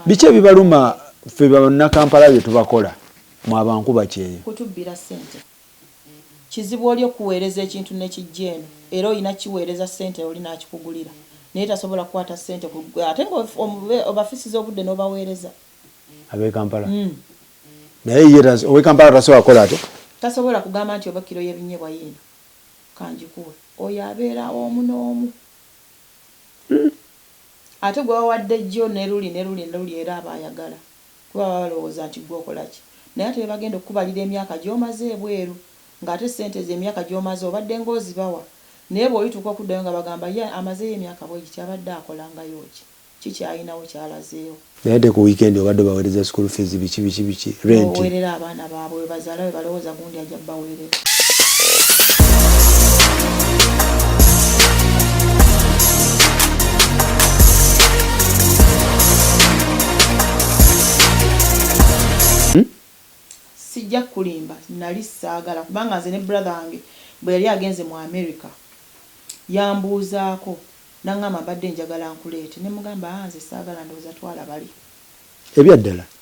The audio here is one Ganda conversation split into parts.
Biche bibaluma ffe bannakampala bye tubakola mu abankuba kyeyo. Kutubbira ssente. Kizibu oli okuweereza ekintu n'ekijjeeno era olina kiweereza ssente oli n'akikugulira. Naye tasobola kukwata ssente ate ng'obafisiza obudde n'obaweereza. Ab'e Kampala. Naye ye ow'e Kampala tasobola kukola ate? Tasobola kugamba nti oba kiro y'ebinyeebwa yiino kanjikuwe. Oyo abeera omu n'omu. Ate gwe wawadde jjo ne luli era aba ayagala. Kuba balowooza nti gwe okola ki. Naye ate bagenda okukubalira emyaka gy'omaze ebweru. Ng'ate ssente z'emyaka gy'omaze obadde ng'ozibawa. Naye bw'olituuka okuddayo nga bagamba ye amazeyo emyaka bw'egiti abadde akolangayo ki. Kikyayinawo kyalazeewo. Naye ate ku weekend obadde baweereza school fees biki rent. Oweerera abaana baabwe we bazaala we balowooza gundi ajja baweerera. Sijja kulimba nali saagala kubanga nze ne brother wange bwe yali agenze mu America yambuuzaako nangamba mbadde njagala nkuleete ne mugamba nze saagala ndowooza twala bali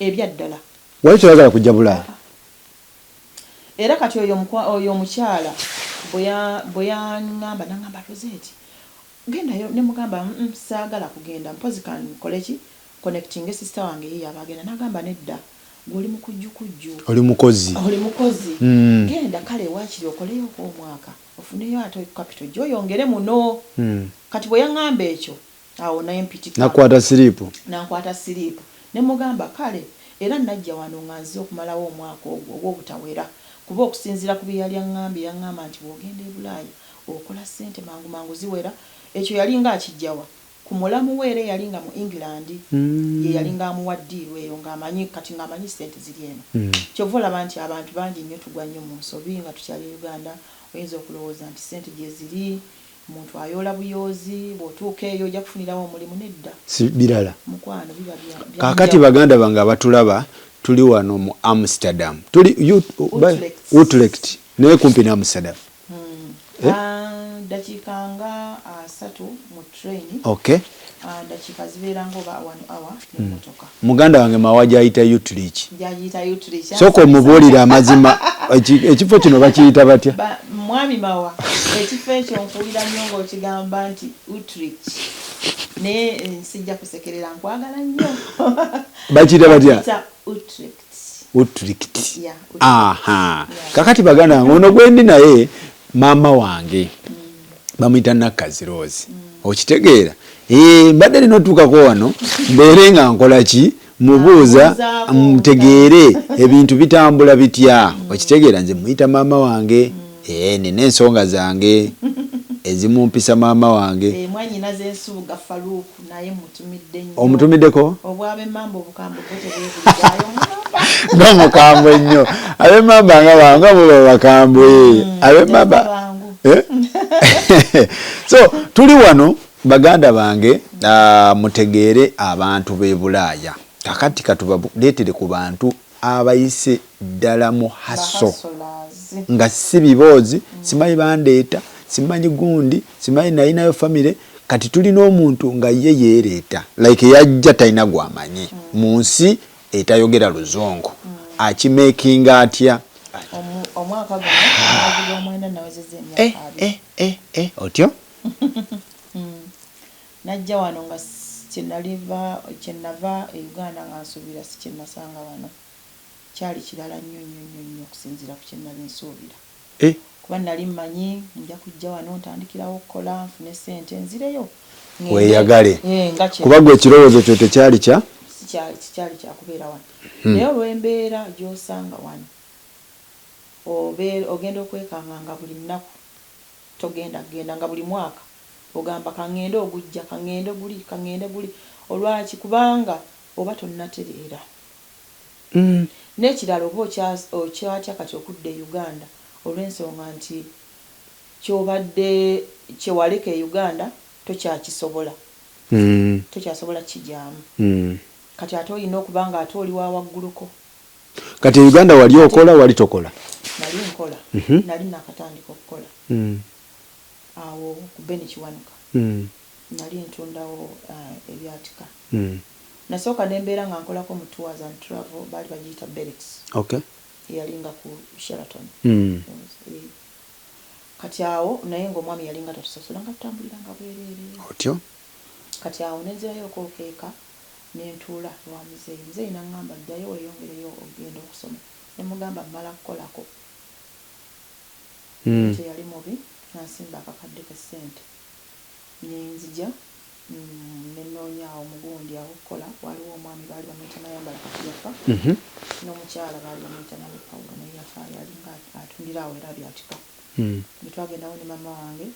ebyaddala wali toyagala kujja Bulaaya era kati oyo omukyala bwe yangamba nangamba ROSET gendayo ne mugamba saagala kugenda mpozi kankole ki connecting sister wange ye yabagenda nagamba nedda goli mukujjukujju oli mukozi genda kale waakiri okoleyo omwaka ofuneyo ate capital gyoyongere muno kati bwe yaŋŋamba ekyo awo naye mpitika nakwata siriipu ne mugamba kale era najja wano nga nzize okumalawo omwaka ogwo ogw'obutawera kuba okusinziira ku bye yali yaŋŋamba nti bw'ogenda e Bulaaya okola ssente mangu ziwera ekyo yali nga akijjawa ku mulamu weere yali nga mu England ye yali nga amuwa ddiiru eyo ng'amanyi ssente ziri eno kyova olaba nti abantu bangi nnyo tugwa nnyo mu nsobi nga tukyali Uganda oyinza okulowooza nti ssente gye ziri omuntu ayoola buyoozi bw'otuuka eyo ojja kufunirawo omulimu nedda si birala mukwano biba kaakati baganda bange abatulaba tuli wano mu Amsterdam tuli Utrecht naye kumpi ne Amsterdam dakiika nga 3 mu train. Okay. Dakiika zibeera nga oba 1 hour n'emmotoka. Muganda wange mawa gyayita UTRECH. Gyayita UTRECH. Soko mubuulira amazima ekifo kino bakiyita batya? Mwami mawa ekifo ekyo nkuwulira nnyo ng'okigamba nti UTRECH. Naye sijja kusekerera nkwagala nnyo. Bakiyita batya? Utrecht. Yeah, aha. Kakati baganda wange ono gwendi naye mama wange bamuyita Nakazi Rose okitegeera mbadde nina otuukako wano mbeere nga nkola ki mubuuza mutegeere ebintu bitambula bitya okitegeera nze muyita maama wange nina ensonga zange ezimumpisa maama wange mwanyina z'ensubuga Faluku naye mutumidde nnyo omutumiddeko obw'ab'emmamba obukambwe bwetebeekulirayo ng'omukambwe nnyo ab'emmamba nga banga muba bakambwe ab'emmamba so tuli wano baganda bange mutegeere abantu b'e Bulaaya kakati katubaleetere ku bantu abayise ddala mu haso nga si biboozi simanyi bandeeta simanyi gundi simanyi nayinayo famire kati tulina omuntu nga ye yeereeta like yajja talina gwamanyi mu nsi etayogera Luzungu akimekinga atya omwaka guno omwenda nawezezza emyaka otyo najja wano nga kyenava e Uganda nga nsuubira si kyennasanga wano kyali kirala nnyo okusinziira ku kyenali nsuubira kuba nali mmanyi nja kujja wano ntandikirawo okukola nfune ssente nzireyo weeyagale kuba gwe ekirowoozo kyo tekyali kyali kyakubeera wano naye olw'embeera gy'osanga wano ogenda okwekanga nga buli nnaku genda nga buli mwaka ogamba kaŋŋende ogujja kaŋŋende guli olwaki kubanga oba tonnatereera n'ekirala oba okyatya kati okudda e Uganda olw'ensonga nti kyewaleka e Uganda tokyakisobola kijaamu kati ate olina okuba nga ate oli wawagguluko kati e Uganda wali okola wali tokola nali nkola nali nakatandika okukola awo ku Beni Kiwanuka nali ntundawo ebyatika nasooka nembeera nga nkolako mu tours and travel baali bagiyita Berix eyalinga ku Sheraton. Kati awo naye ng'omwami yalinga tatusasula nga tutambulira nga bwereere otyo. Kati awo nenzirayo okwokeeka nentuula lwa muzeeyi. Muzeeyi n'aŋŋamba ddayo weeyongereyo ogenda okusoma. Ne mugamba mmala kukolako ekyo yali mubi, nansimba akakadde ke ssente nenzija nenoonya awo mugundi awo okukola. Waliwo omwami baali bamuyita Nayambala kati yafa, n'omukyala baali bamuyita naye Pawulo naye yafa, yalinga atundira awo era byatika. Bwe twagendawo ne mama wange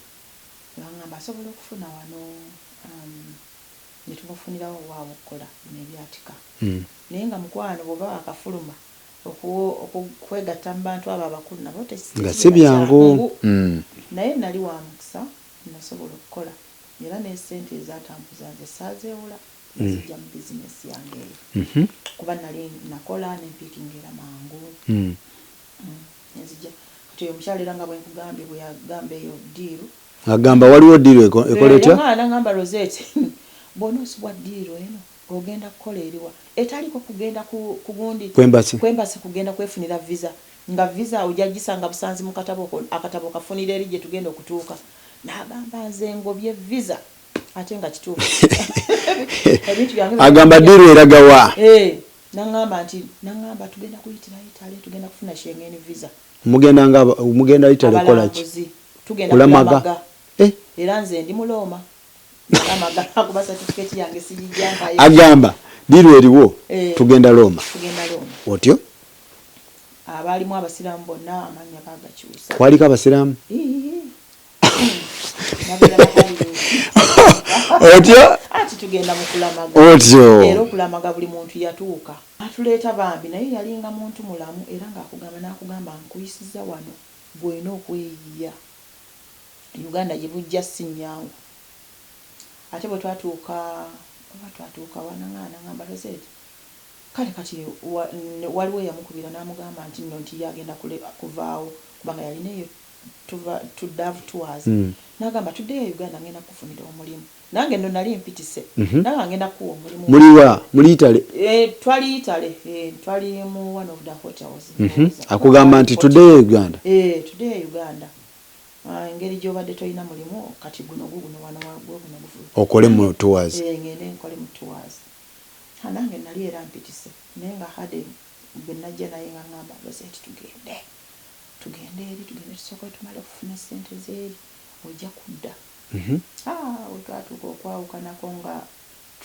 baŋŋamba asobola okufuna wano ne tumufunirawo waawe okukola nebyatika. Naye nga mukwano bw'oba akafuluma okwegatta mu bantu abo abakulu nabo nga si byangu. Naye nali wa mukisa, nasobola okukola era n'essente ezatambuza nze saazeewola nezijja mu bizinesi yange eyo kuba nali nakola nempiikingera mangu nezijja. Kati oyo omukyala era nga bwe nkugambye bwe yagamba eyo ddiiru agamba waliwo ddiiru ekola etya? N'agamba ROSET bw'onoosibwa ddiiru eno ogenda kukola eriwa etaliko kugenda ku gundi kwembasi kugenda kwefunira visa, nga visa ojja gisanga busanzi mu akatabo kafunira eri gye tugenda okutuuka. N'agamba nze ngobye visa ate nga kituufu agamba ddiiru eraga wa? N'agamba tugenda kuyitira Italy, tugenda kufuna Schengen visa. Mugenda Italy kola ki? Tugenda kulamaga. Era nze ndi Muloma. Kuba certificate yange sijijjanga. Agamba ddiiru eriwo tugenda Roma. Otyo? Abaalimu abasiraamu bonna amanya baagakyusa. Kwaliko abasiraamu? Otyo? Ati tugenda mu kulamaga. Otyo. Era okulamaga buli muntu yatuuka. Atuleeta bambi naye yalinga muntu mulamu era n'akugamba nkuyisiza wano bw'olina okweyiya. Uganda gye bujja si nnyangu. Ate bwe twatuuka n'agamba ROSET kale kati waliwo eyamukubira n'amugamba nti nno nti yagenda kuvaawo kubanga yalina eyo tuddavu tours. N'agamba tuddeyo Uganda ngenda kufunira omulimu. Nange nno nali mpitise naga ngenda kuwa omulimu. Muliwa muli Italy? Twali Italy, twali mu one of the hotels. Akugamba nti tuddeyo Uganda? Tuddeyo Uganda. Engeri gy'obadde tolina mulimu kati guno wano guno okole mu tours. Ngende nkole mu tours. Nange nali era mpitise naye nga hade bwe najja naye nga ngamba ROSET tugende eri tusooka tumale okufuna ssente z'eri ojja kudda. We twatuuka okwawukanako nga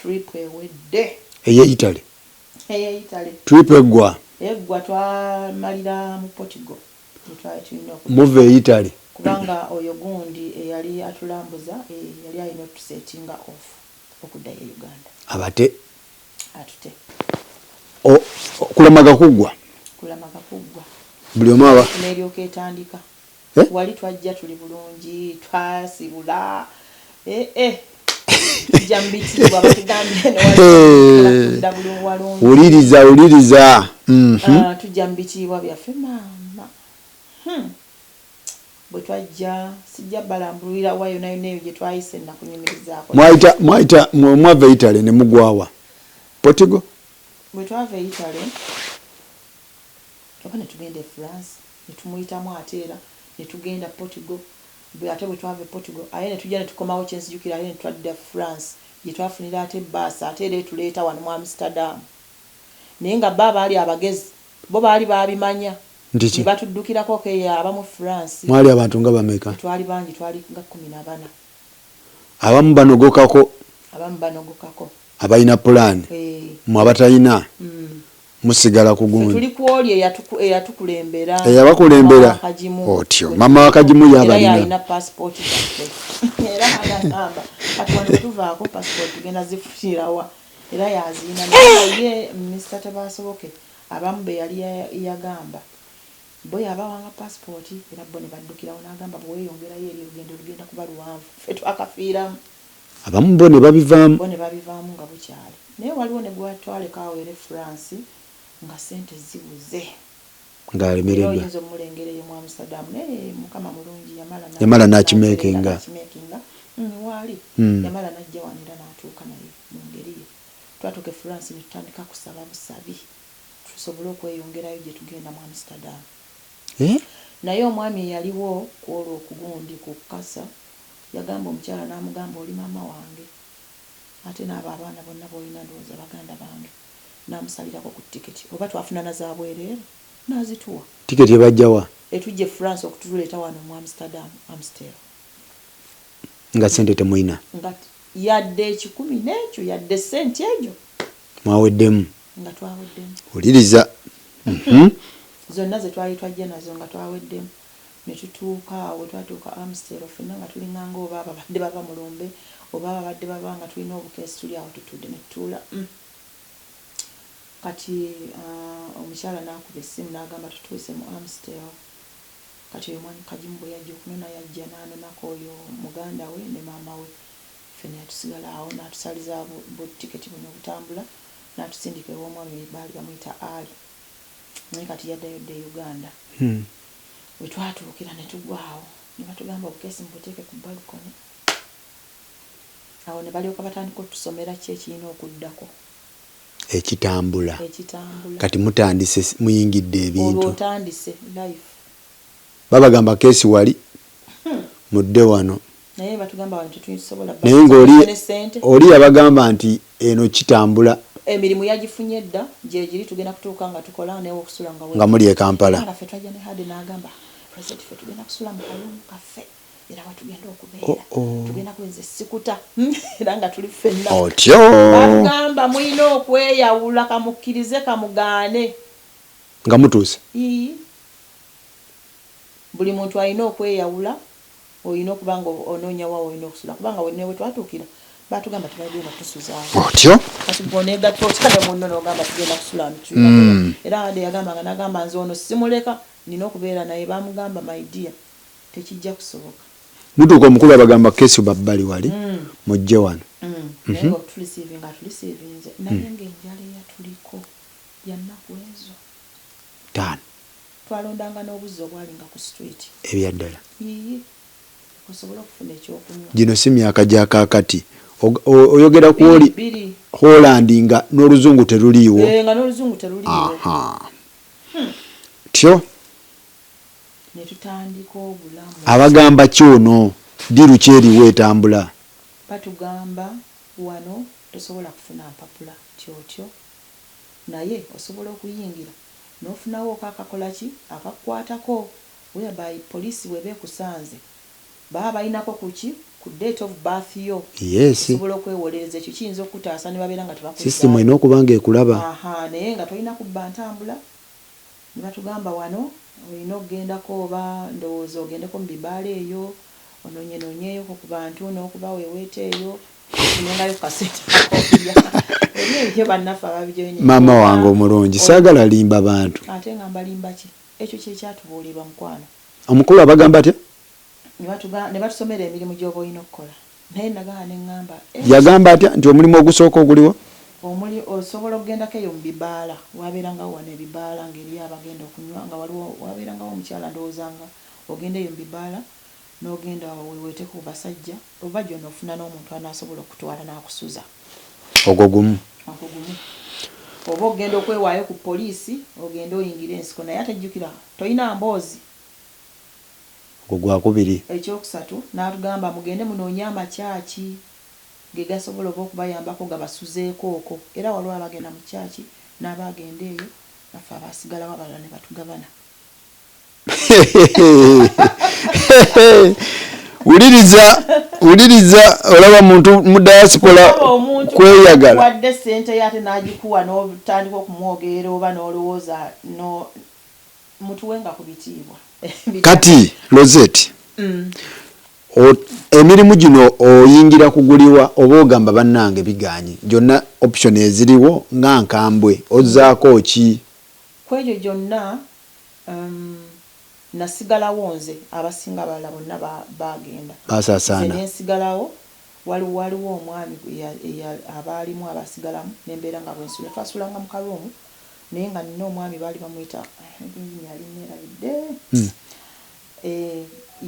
trip ewedde. Eye Italy? Trip eggwa twamalira mu Portugal. Move e Italy. Kubanga oyo gundi eyali atulambuza yali alina otusetinga off okuddayo Uganda. Abate? Atute. Kulamaga kuggwa? Kulamaga kuggwa. Buli omu aba? N'eryoka etandika. Wali twajja tuli bulungi, twasibula. Tujja mbitibwa batugambye n'owalungi. Wuliriza. Tujja mbitibwa byaffe maama. Bwe twajja sijja balambulira wayo nayo neyo gye twayise nakunyumirizaako. Mwava Italy ne mugwawa Portugal? Bwe twava Italy oba ne tugenda e France ne tumuyitamu ate era ne tugenda Portugal. Ate bwe twava Portugal aye ne tujja ne tukomawo kyenzijukira aye ne twadda France gye twafunira ate bbaasi ate era etuleeta wano mu Amsterdam. Naye nga bba baali abagezi bo baali baabimanya. Ndiki? Batuddukirako keya abamu France. Mwali abantu nga bameka? Twali bangi, twali nga 14. Abamu banogokako? Abamu banogokako. Abalina plan? Mwe abatalina? Musigala ku gundi. Tuli ku oli eyatukulembera. Eyabakulembera? Otyo. Mama wakajimu yabalina. Era yalina passport yaffe. Era agamba kati wano tuvaako passport tugenda zifunirawa. Era yazina naye Mr. Tabasoboke abamu be yali yagamba. Boy abawanga passport era bo ne baddukirawo n'agamba bweyongerayo eri olugendo lugenda kuba luwanvu ffe twakafiiramu. Abamu bo ne babivaamu nga bukyali. Naye waliwo ne gwatwalekaawo ere France nga ssente zibuze. Ng'alemereddwa. Oyinza omulengereyo mu Amsterdam naye mukama mulungi yamala n'akimeekinga. Waali yamala n'ajja wano era n'atuuka naye mu ngeri ye. twatuuka France ne tutandika kusaba busabi tusobole okweyongerayo gye tugenda mu Amsterdam. Naye omwami yaliwo ku olwo okugundi ku kasa yagamba omukyala n'amugamba oli maama wange ate n'abo abaana bonna b'olina ndowooza baganda bange n'amusalirako ku tiketi oba twafuna na za bwereere n'azituwa. Tiketi ebajjawa? Etujje France okutuleeta wano mu Amsterdam Amstel. Nga sente temuyina? Nga yadde ekikumi n'ekyo yadde sente egyo mwaweddemu? Nga twaweddemu. Oliriza. Zonna ze twali twajja nazo nga twaweddemu ne tutuuka awo twatuuka Amstel ffenna nga tulinganga oba ababadde baba mulumbe oba ababadde baba nga tulina obukeesi tuli awo tutudde ne tutuula. Kati omukyala n'akuba essimu n'agamba tutuuse mu Amstel. Kati oyo mwami Kajimu bwe yajja okunona yajja n'anonako oyo muganda we ne maama we. Ffenna yatusigala awo n'atusaliza butiketi buno obutambula n'atusindika ew'omwami baali bamuyita Ali. Naye kati yaddayo dde Uganda. Bwe twatuukira ne tugwa awo ne batugamba obukeesi mubuteeke ku balkoni. Awo ne balyoka batandika otusomera ki ekirina okuddako. Ekitambula. Ekitambula. Kati mutandise muyingidde ebintu. Olwo otandise life. Babagamba keesi wali mudde wano. Naye batugamba wano tetusobola. Naye ng'oli yabagamba nti eno kitambula. Emirimu yagifunye dda gye giri tugenda kutuuka nga tukola newo okusula nga muli e Kampala. Nga ffe twajja ne Hadi n'agamba ROSET ffe tugenda kusula mu kalungu kaffe era watugenda okubeera. Tugenda kwenza sikuta era nga tuli ffenna. Otyo. Bagamba mulina okweyawula kamukkirize kamugaane. Nga mutuuse. Buli muntu alina okweyawula olina okuba nga onoonya wa olina okusula kubanga wenewe twatuukira batugamba tubagenda tusuzaawo. Otyo. Kati bonega twotale munno n'ogamba tugenda kusula mitu. Era Hadi yagamba nga nagamba nze ono simuleka nina okubeera naye bamugamba my dear tekijja kusoboka. Mutuuka omukulu abagamba keesi babbali wali mujje wano. Naye nga tulisiivinze naye ng'enjala eyatuliko ya nnaku ezo 5 twalondanga n'obuzzi obwalinga ku street. Ebyaddala. Osobola okufuna ekyokunywa. Gino si myaka gya kaakati. Oyogera ku oli Holland nga n'oluzungu teruliiwo. Nga n'oluzungu teruliiwo. Tyo. Ne tutandika obulamu. Abagamba kyono diru kyeriwo etambula. Batugamba wano tosobola kufuna mpapula kyotyo naye osobola okuyingira n'ofunawo akakola ki akakwatako whereby police webekusanze baba balinako kuki ku date of birth yo. Yes. Osobola okwewolereza ekyo kiyinza okutaasa ne babeera nga tebakuza. System eno okubanga ekulaba. Naye nga tolina kubba ntambula ne batugamba wano olina okugendako oba ndowooza ogendeko mu bibaala eyo ononyenonyeyoko ku bantu n'okuba weeweeta eyo nengayo kasente akokulya ebyo bannaffe ababijoine. Maama wange omulungi saagala limba bantu. Ate nga mbalimba ki ekyo kyekyatubuulirwa mukwano. Omukulu abagamba atya? Ne batusomera emirimu gy'oba olina okukola naye nagamba ne ŋŋamba. Yagamba atya nti omulimu ogusooka oguliwo? Osobola okugendako eyo mu bibaala wabeerangawo wano ebibaala ng'eri abagenda okunywa nga waliwo wabeerangawo omukyala ndowoozanga ogenda eyo mu bibaala n'ogenda weeweete ku basajja oba gyonna ofuna n'omuntu anaasobola okutwala n'akusuza. Ogwo gumu. Oba ogenda okwewaayo ku poliisi ogenda oyingira ensiko naye atejjukira tolina mboozi. Ogwo gwakubiri. Ekyokusatu n'atugamba mugende munoonye amakyaki ge gasobola oba okubayambako nga basuzeeko okwo era waliwo abagenda mu kyaki n'abagenda eyo naffe abasigalawo abalala ne batugabana. Uliriza olaba muntu mu diaspora kweyagala. Wadde ssente yate n'agikuwa n'otandika okumwogerera oba n'olowooza mutuwenga ku bitiibwa. Kati ROSET. Emirimu gino oyingira kuguliwa oba ogamba bannange biganye gyonna option eziriwo nga nkambwe ozzaako ki? Kwegyo gyonna nasigalawo nze abasinga abalala bonna bagenda. Basaasaana. Nensigalawo waliwo omwami abaalimu abasigalamu nembeera nga bwensula twasulanga mu kaloomu naye nga nina omwami baali bamuyita yali neerabidde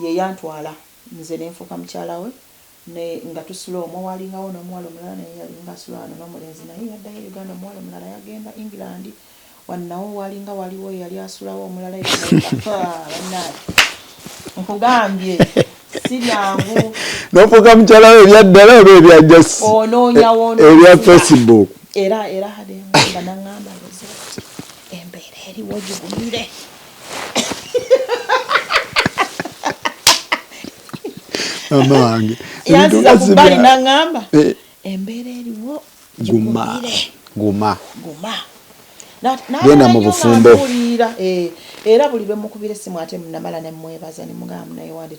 ye yantwala nze ne nfuuka mukyala we ne nga tusula omwo walingawo n'omuwala omulala naye yalinga asula wano n'omulenzi naye yaddayo Uganda omuwala omulala yagenda England wannawo walinga waliwo yali asulawo omulala bannaye nkugambye si byangu n'ofuuka mukyala we ebyaddala oba ebyajasi onoonyawo ebya Facebook era hadengamba naŋŋamba embeera eriwo gigumire mama wange yanziza ku bbali naŋŋamba embeera eriwo guma genda mu bufumbo era buli bwe mukubira essimu ate namala ne mwebaza ne mugamba naye wande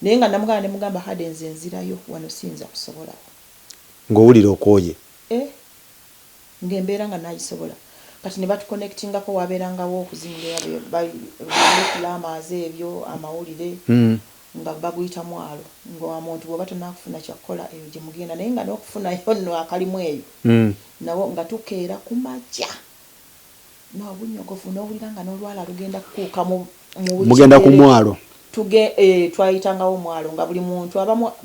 naye nga namugamba ne mugamba hade nze nzirayo wano siyinza kusobola ng'owulira okooye ng'embeera nga nagisobola kati ne batuconnectingako wabeerangawo okuzingira kulamaza ebyo amawulire nga baguyita mwalo ng'omuntu bw'oba tonakufuna kyakukola eyo gye mugenda naye nga n'okufunayo nno akalimu eyo nawo nga tukeera ku makya n'obunyogovu n'owulira nga n'olwala lugenda kukuuka mugenda ku mwalo twayitangawo omwalo nga buli muntu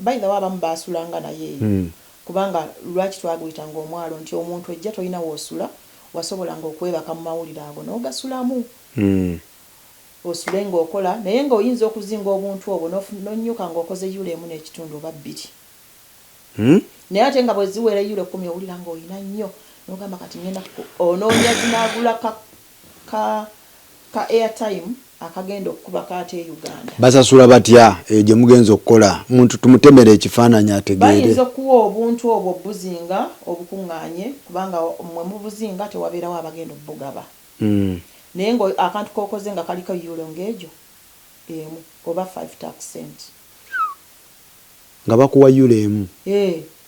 bayirawo abamu baasulanga naye kubanga lwaki twaguyitanga omwalo nti omuntu ejja tolina woosula wasobolanga okwebaka mu mawulire ago n'ogasulamu osule ng'okola naye ng'oyinza okuzinga obuntu obwo n'onnyuka ng'okoze yula emu n'ekitundu oba bbiri naye ate nga bwe ziwera yula 10 owulira ng'olina nnyo n'ogamba kati ngenda onoonya zinaagula ka airtime akagenda okukuba kaate Uganda basasula batya gye mugenza okukola muntu tumutemera ekifaananyi ategeere bayinza okuwa obuntu obwo buzinga obukuŋŋaanye kubanga mwe mubuzinga tewabeerawo abagenda obugaba naye nga akantu k'okoze nga kaliko euro ng'egyo emu oba 5 tax cent nga bakuwa euro emu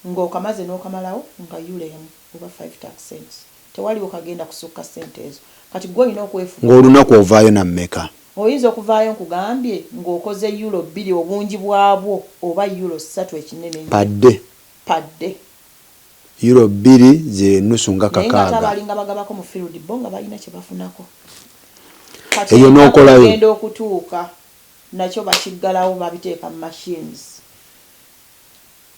ng'okamaze n'okamalawo nga euro emu oba 5 tax cent tewaliwo kagenda kusukka sente ezo kati gwe olina okwefuga ng'olunaku ovaayo na mmeka oyinza okuvaayo nkugambye ng'okoze euro 2 obungi bwabwo oba euro 3 ekinene padde euro 2 ze nusu nga kakaaga naye nga abalinga bagabako mu field bo nga balina kye bafunako eyo n'okolayo genda okutuuka nakyo bakiggalawo babiteeka mu machines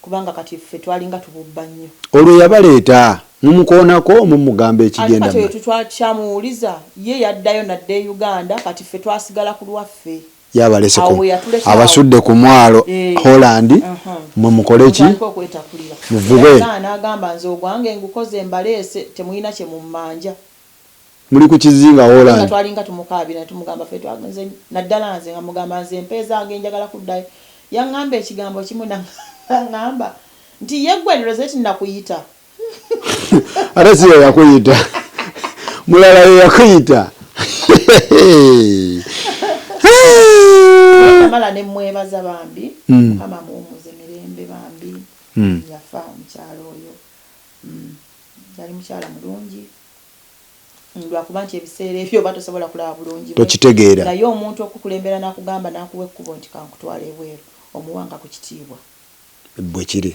kubanga kati ffe twalinga tububba nnyo olwo yabaleeta mumukoonako mumugamba ekigenda ate kati twakyamuwuliza ye yaddayo nadde Uganda kati ffe twasigala ku lwaffe yabaleseko abasudde ku mwalo Holland mumukole ki muvube n'agamba nze ogwange ngukoze mbaleese temulina kye mummanja muli ku kizinga Holland twalinga tumukaabira tumugamba ffe twagenze naddala nze nga mugamba nze mpeeza ange njagala kuddayo yaŋŋamba ekigambo kimu naŋŋamba nti yeggwe ROSET nakuyita ate si yo yakuyita mulala ye yakuyita amala ne mwebaza bambi mukama muwumuze mirembe bambi yafa omukyalo oyo yali mukyala mulungi lwakuba nti ebiseera ebyo oba tosobola kulaba bulungi tokitegeera naye omuntu okukulembera n'akugamba n'akuwa ekkubo nti kankutwala ebweru omuwanga ku kitiibwa bwe kiri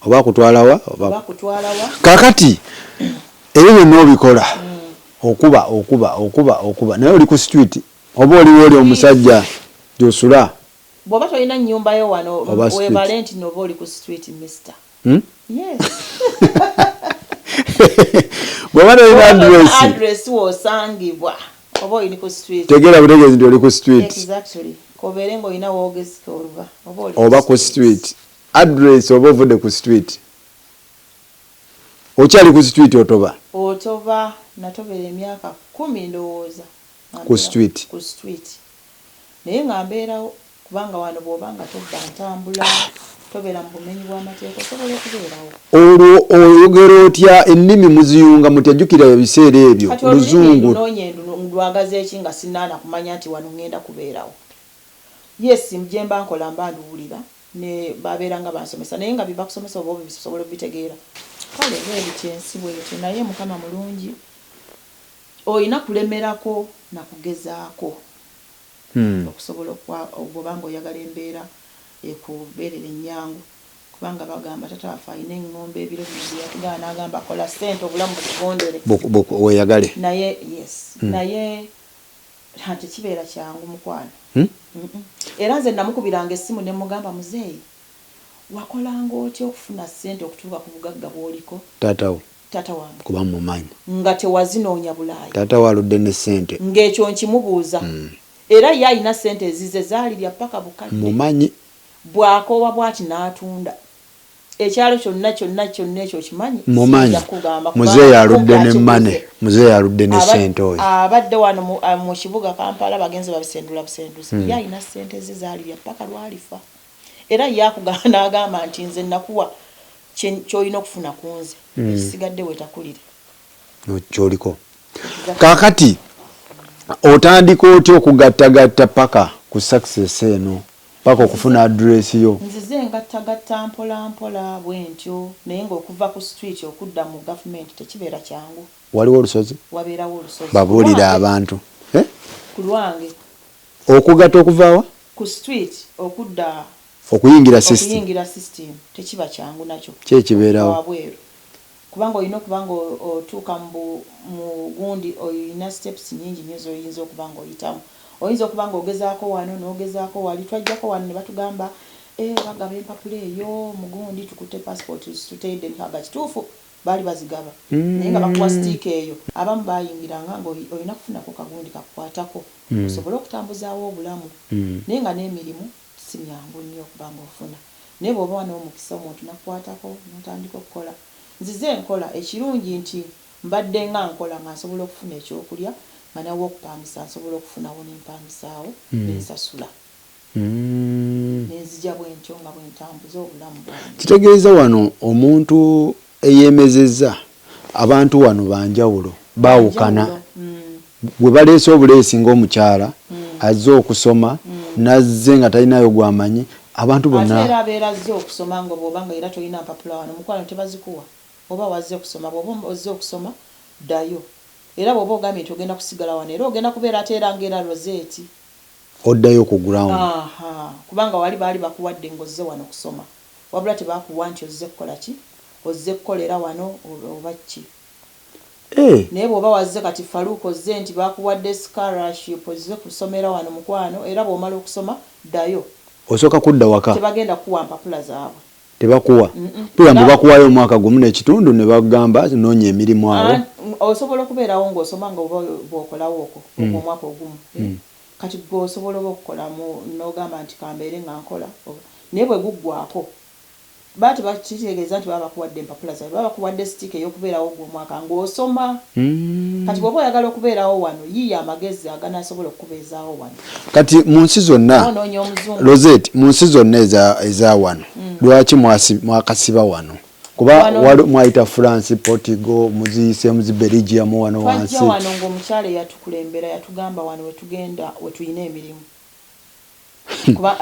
oba akutwalawa oba kutwalawa kakati ebyo byonna obikola okuba naye oli ku street oba oli omusajja gyosula bw'oba tolina nnyumba yo wano webale nti noba oli ku street mister yes bw'oba tolina address wosangibwa oba oli ku street tegeera butegeezi nti oli ku street exactly kobeere ng'olina woogezika oluba oba ku street address oba ovudde ku street okyali ku street otoba natobera emyaka 10 ndowooza ku street naye nga mbeerawo kubanga wano bw'oba nga tobba ntambula tobeera mu bumenyi bw'amateeka osobola okubeerawo olwo oyogera otya ennimi muziyunga mutyajjukira ebiseera ebyo luzungu lwagaza eki nga sinaana kumanya nti wano ngenda kubeerawo yes gye mba nkola mba nduwulira ne babeeranga bansomesa naye nga bibakusomesa oba bisobola obitegeera kale bwebityensi bwetyo naye mukama mulungi olina kulemerako nakugezaako okusobola okuba nga oyagala embeera ekubeerera ennyangu kubanga bagamba tata waffe alina eŋŋombe ebiro bino yatugamba n'agamba kola ssente obulamu bukugondere weyagale naye yes naye tekibeera kyangu mukwano era nze namukubiranga essimu ne mugamba muzeeyi wakolanga otya okufuna ssente okutuuka ku bugagga bw'oliko? Taata wange kuba mumanyi nga tewazinoonya Bulaaya. taata waludde ne ssente ng'ekyo nkimubuuza. Era ye alina ssente ezize zaalirya paka bukadde. mumanyi bw'akoowa bw'ati n'atunda ekyalo kyonna ekyo kimanyi. mumanyi muzeeyi aludde ne mmane muzeeyi aludde ne ssente oyo abadde wano mu kibuga Kampala bagenze babisendula busenduzi. ye alina ssente ze zaalirya paka lwalifa. era yakugamba n'agamba nti nze nakuwa ky'olina okufuna ku nze ekisigadde wetakulire kyoliko. Kaakati otandika otya okugattagatta paka ku success eno paka okufuna address yo? nzize ngattagatta mpola mpola bwentyo naye ng'okuva ku street okudda mu gavumenti tekibeera kyangu. waliwo olusozi? wabeerawo olusozi. babuulira abantu ku lwange okugatta okuvaawa ku street okudda okuyingira system tekiba kyangu nakyo kyekibeerawo wabweru kubanga olina okuba nga otuuka mu gundi olina steps nyingi nnyo zoyinza okuba nga oyitamu. Oyinza okuba nga ogezaako wano n'ogezaako wali twajjako wano ne batugamba bagaba empapula eyo mu gundi tukutte passport tutedde nkaga kituufu baali bazigaba naye nga bakuwa sitiika eyo abamu bayingiranga nga olina kufunako kagundi kakukwatako osobole okutambuzaawo obulamu naye nga n'emirimu si myangu nnyo okuba nga ofuna naye bw'oba wano omukisa omuntu nakukwatako n'otandika okukola. Nzize nkola ekirungi nti mbadde nga nkola nga nsobola okufuna ekyokulya nga nawe okupangisa nsobola okufunawo n'empangisaawo n'ensasula n'enzija bwentyo nga bwentambuza obulamu bwange. Kitegeeza wano omuntu eyeemezezza abantu wano banjawulo baawukana bwe baleese obuleesi ng'omukyala azze okusoma nazze nga talinayo gwamanyi abantu bonna ate era abeera azze okusoma nga bw'oba nga era tolina mpapula wano mukwano tebazikuwa oba wazze okusoma bw'oba ozze okusoma ddayo era bw'oba ogambye nti ogenda kusigala wano era ogenda kubeera ate era ng'era ROSET oddayo ku ground kubanga wali baali bakuwadde ng'ozze wano kusoma wabula tebakuwa nti ozze kukola ki ozze kukolera wano oba ki. Naye bw'oba wazze kati Faruku ozze nti bakuwadde scholarship ozze kusomera wano mukwano era bw'omala okusoma ddayo osooka kudda waka tebagenda kuwa mpapula zaabwe tebakuwa puyambu bakuwayo omwaka gumu n'ekitundu ne bagamba noonya emirimu awo osobola okubeerawo ng'osoma nga bw'okolawo okwo omwaka ogumu kati gweosobola oba okukolamu n'ogamba nti kambeere nga nkola naye bwe guggwako baba tebakitegeeza nti baba bakuwadde empapula zaabwe baba bakuwadde sitiika ey'okubeerawo gw'omwaka ng'osoma kati bw'oba oyagala okubeerawo wano yiiya amagezi aganasobola okukubeezaawo wano. Kati mu nsi zonna ROSET mu nsi zonna eza wano lwaki mwakasiba wano kuba mwayita France Portugal muziyise muzi Belgium wano wansi twajja wano ng'omukyala eyatukulembera yatugamba wano wetugenda wetuyina emirimu kuba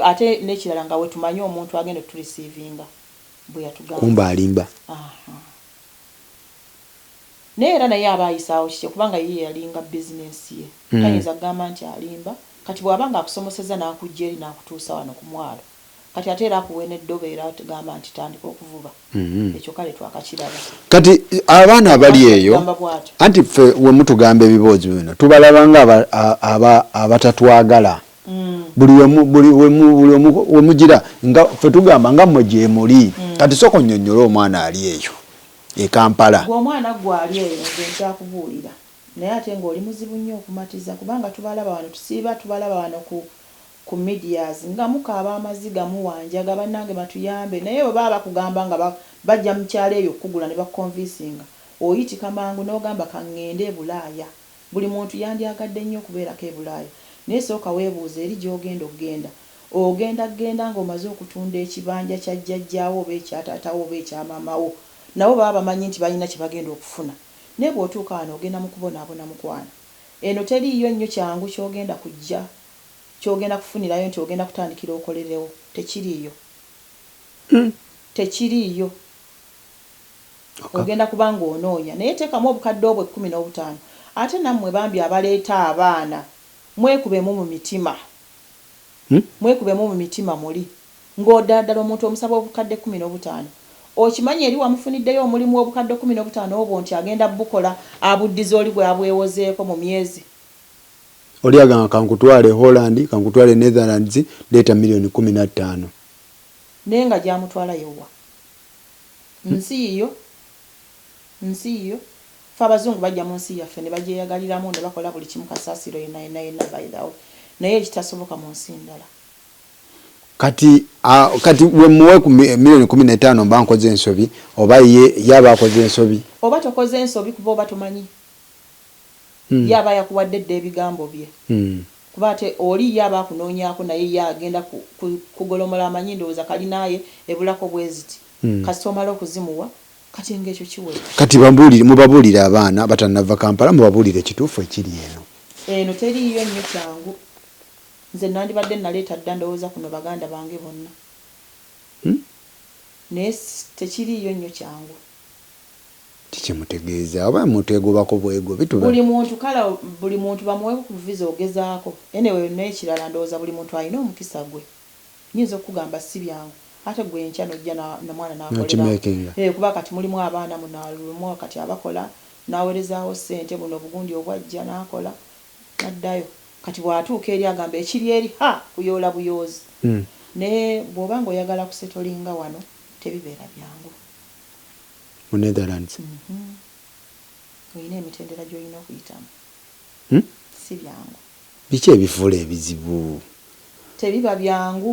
ate n'ekirala nga wetumanyi omuntu agenda tulisiivinga bwe yatugamba kumba alimba naye era naye aba ayisaawo kikye kubanga ye yalinga bizinensi ye tayinza kugamba nti alimba kati bw'aba nga akusomeseza n'akujja eri n'akutuusa wano ku mwalo kati ate era akuwe n'eddobo era tugamba nti tandika okuvuba ekyo kale twakakiraba. Kati abaana abali eyo anti ffe we mutugamba ebiboozi bino tubalaba nga abatatwagala buli we mugira nga ffe tugamba nga mmwe gye muli kati soko nnyonnyola omwana ali eyo e Kampala. Omwana gwali eyo nze nkyakubuulira naye ate ng'oli muzibu nnyo okumatiza kubanga tubalaba wano tusiiba tubalaba wano ku medias nga mukaaba amaziga muwanjaga bannange batuyambe naye bwe baba bakugamba nga bajja mu kyalo eyo okugula ne bakonvinsinga oyitika mangu n'ogamba kaŋŋende e Bulaaya buli muntu yandyagadde nnyo okubeerako e Bulaaya naye sooka weebuuza eri gy'ogenda okugenda ng'omaze okutunda ekibanja kya jjajjaawo oba ekyataatawo oba ekyamamawo nabo baba bamanyi nti balina kye bagenda okufuna naye bw'otuuka wano ogenda mu kubonaabona mukwana eno teriiyo nnyo kyangu ky'ogenda kujja ky'ogenda kufunirayo nti ogenda kutandikira okolerewo tekiriiyo tekiriiyo ogenda kuba ng'onoonya naye teekamu obukadde obwo 15 ate nammwe bambi abaleeta abaana mwekubemu mu mitima mwekubemu mu mitima muli ng'oddala omuntu omusaba obukadde 15 okimanyi eri wamufuniddeyo omulimu obukadde 15 obwo nti agenda bukola abuddiza oli bwe abwewozeeko mu myezi oli agamba kankutwale Holland kankutwale Netherlands leeta $15,000 nenga gyamutwala yowa nsi iyo fa abazungu bajja mu nsi yaffe ne bagyeyagaliramu ne bakola buli kimu kasasiro yenna by the way naye ekitasoboka mu nsi ndala kati we muwe ku milioni 15 mba nkoze ensobi oba ye yaba akoze ensobi oba tokoze ensobi kuba oba tumanyi yaba yakuwadde dde ebigambo bye kuba ate oli yaba akunoonyaako naye yagenda kugolomola amanyi ndowooza kali naye ebulako bweziti kasita omala okuzimuwa kati ng'ekyo kiwera kati mubabuulire abaana batanava Kampala mubabuulire ekituufu ekiri eno teriiyo nnyo kyangu nze nandibadde naleeta dda ndowooza kuno baganda bange bonna naye tekiriiyo nnyo kyangu tikimutegeeza oba mutegobako bwego bituba buli muntu bamuwe ku visa ogezaako anyway n'ekirala ndowooza buli muntu alina omukisa gwe nyinza okugamba si byangu ate gwe enkya nojja na mwana n'akolera kuba kati mulimu abaana munalumu kati abakola n'aweerezaawo ssente buno obugundi obwajja n'akola n'addayo kati bw'atuuka eri agamba ekiri eri kuyoola buyoozi naye bw'oba nga oyagala kusetolinga wano tebibeera byangu mu Netherlands olina emitendera gy'olina okuyitamu si byangu biki ebifuula ebizibu tebiba byangu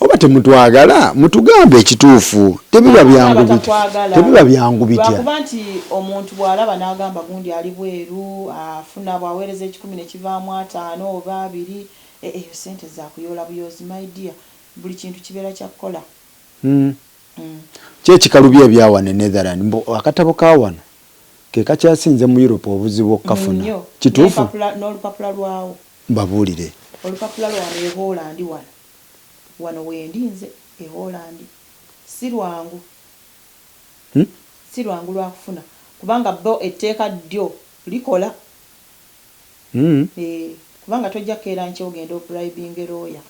oba temutwagala mutugambe ekituufu tebiba byangu bitya lwakuba nti omuntu bw'alaba n'agamba gundi ali bweru afuna bw'aweereza 10 ne kivaamu 5 oba 2 eyo sente zakuyoola buyoozi my dear buli kintu kibeera kyakukola kyekikalubi ebyawana e Netherland akatabo kawano ke kakyasinze mu Europe obuzibu okukafuna kituufu n'olupapula lwawo mbabuulire olupapula lwano e Holland wano wendinze e Holland si lwangu lwakufuna kubanga bo etteeka ddyo likola kubanga tojja keera nki ogenda obribing lawyer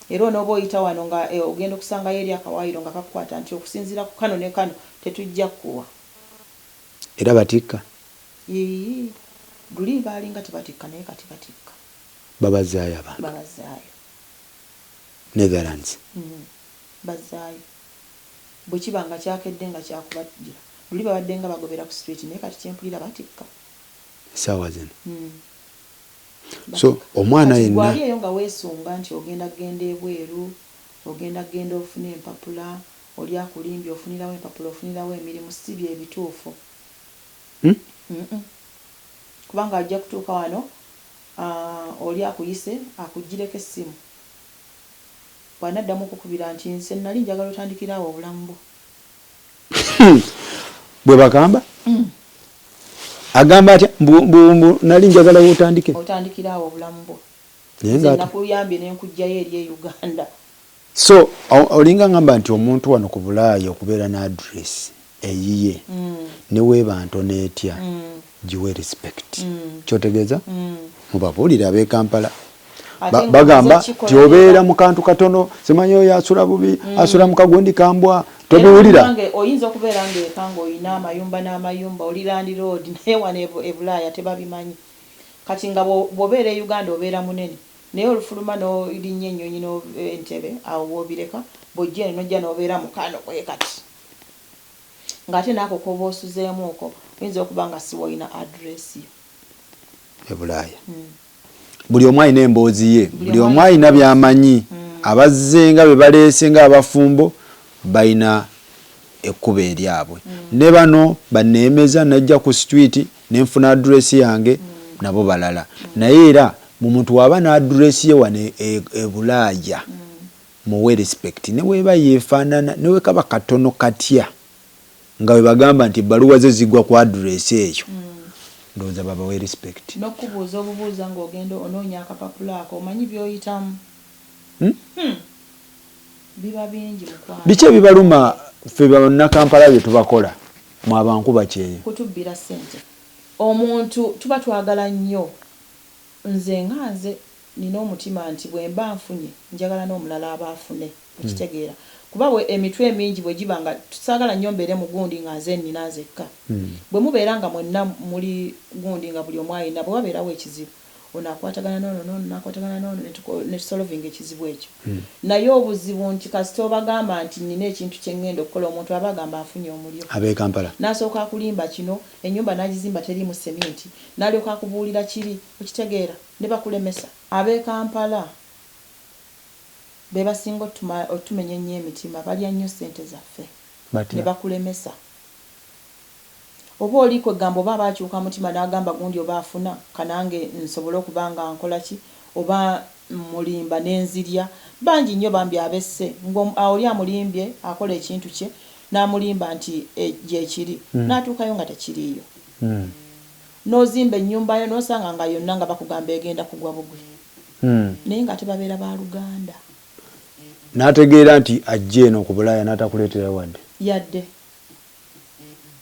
era onooba oyita wano nga ogenda okusangayo eri akawaayiro nga kakukwata nti okusinziira ku kano ne kano tetujja kuwa era batikka luli baalinga tebatikka naye kati batikka babazaayo abantu babazaayo Netherlands bazaayo bwe kiba nga kyakedde nga kyakubajjira luli babadde nga bagobera ku street naye kati kyempulira batikka sawa zino so omwana yenna gwali eyo nga weesunga nti ogenda genda ebweru ogenda genda ofuna empapula oli akulimbye ofunirawo empapula ofunirawo emirimu si bye ebituufu kubanga ajja kutuuka wano oli akuyise akugireko essimu bw'anaddamu okukubira nti nse nali njagala otandikirawo obulamu bwo bwe bagamba agamba atya nali njagala otandikirawo obulamu bwo nze nakuyambye nenkujjayo eri e Uganda so olinga ngamba nti omuntu wano ku Bulaaya okubeera n'address eyiye ne weeba ntono etya giwe respect kyotegeeza mubabuulire ab'e Kampala bagamba ti obeera mu kantu katono simanyi oyo asula bubi asula mu kagundi kambwa tobiwulira oyinza okubeera ng'ekanga olina amayumba n'amayumba oli Land Road naye wano e Bulaaya tebabimanyi kati nga bw'obeera e Uganda obeera munene naye olufuluma n'olinnya ennyonyi n'entebe awo woobireka bw'ojja eno nojja n'obeera mu kano kwe kati ng'ate naako koba osuzeemu okwo oyinza okuba nga si woolina adresi yo e Bulaaya buli omu alina emboozi ye buli omu alina byamanyi abazze nga be baleese nga abafumbo balina ekkuba eryabwe ne bano baneemeza najja ku street nenfuna adresi yange nabo balala naye era mu muntu waba na adresi ye wano e Bulaaya muwe respect ne weeba yeefaanana ne wekaba katono katya nga we bagamba nti baluwa ze zigwa ku adresi eyo ndowooza babawe respect n'okubuuza obubuuza ng'ogenda onoonya akapapula ako omanyi by'oyitamu biba bingi mukwano biki ebibaluma ffe bannakampala bye tubakola mu abankuba kyeyo kutubbira ssente omuntu tuba twagala nnyo nze nga nze nina omutima nti bwe mba nfunye njagala n'omulala aba afune ekitegeera kuba emitwe emingi bwe giba nga tusaagala nnyo mbeere mu gundi nga nze nnina nzekka bwe mubeera nga mwenna muli gundi nga buli omu alina bwe wabeerawo ekizibu onakwatagana nono nakwatagana nono ne solving ekizibu ekyo naye obuzibu nti kasita obagamba nti nina ekintu kyengenda okukola omuntu abagamba afunye omulyo abe Kampala nasooka akulimba kino ennyumba n'agizimba terimu sementi n'alyoka akubuulira kiri okitegeera ne bakulemesa abe Kampala be basinga otumenya ennyo emitima balya nnyo ssente zaffe ne bakulemesa oba oli kwegamba oba bakyuka mutima n'agamba gundi oba afuna kanange nsobole okuba nga nkola ki oba mulimba n'enzirya bangi nnyo bambi abesse oli amulimbye akola ekintu kye n'amulimba nti gyekiri n'atuukayo nga tekiriiyo n'ozimba ennyumba yo n'osanga nga yonna nga bakugamba egenda kugwa bugwe naye nga tebabeera ba Luganda n'ategeera nti ajja eno ku Bulaaya n'atakuleetera wadde yadde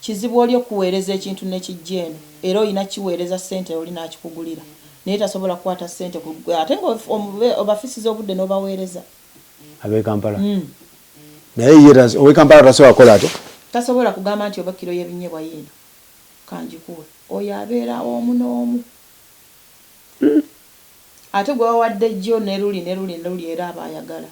kizibu oli okuweereza ekintu nekijja eno era olina kiweereza ssente oli n'akikugulira naye tasobola kukwata ssente ate nga obafisiza obudde n'obaweereza abe Kampala naye ye owe Kampala tasobola kukola ate tasobola kugamba nti oba kiro y'ebinyebwa yiino kanjikuwe oyo abeera omu n'omu ate gwe wawadde jjo ne luli era aba ayagala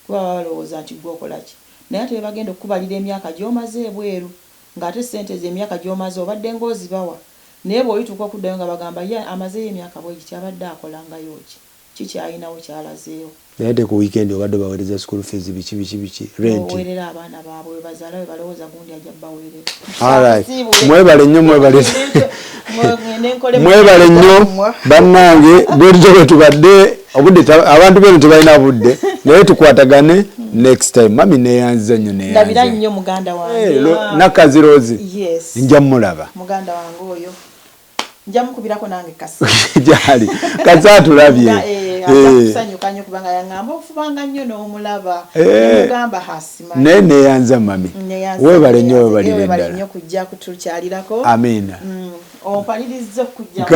kuba balowooza nti gwe okola ki naye ate bagenda okukubalira emyaka gy'omaze ebweru ng'ate ssente z'emyaka gy'omaze obadde ng'ozibawa naye bw'olituuka okuddayo nga bagamba ye amazeyo emyaka bwegiti abadde akolangayo ki kikyayinawo kyalazeewo naye te ku weekend obadde baweereza school fees biki rent oweerera abaana baabwe we bazaala we balowooza gundi ajja baweerera mwebale nnyo mwebale nnyo bannange bwetutyo bwe tubadde obudde abantu beno tebalina budde naye tukwatagane next time mami neyanziza nnyo ndabira nnyo muganda wange Nakazi Rose nja mulaba muganda wange oyo nja mukubirako nange kasi jali kasi atulabye kusanyuka nnyo kubanga yaŋŋamba ofubanga nnyo n'omulaba mugamba hasima naye neyanza mami weebale nnyo weebalire ddala nnyo kujja kutukyalirako amiina ompaliriza okujja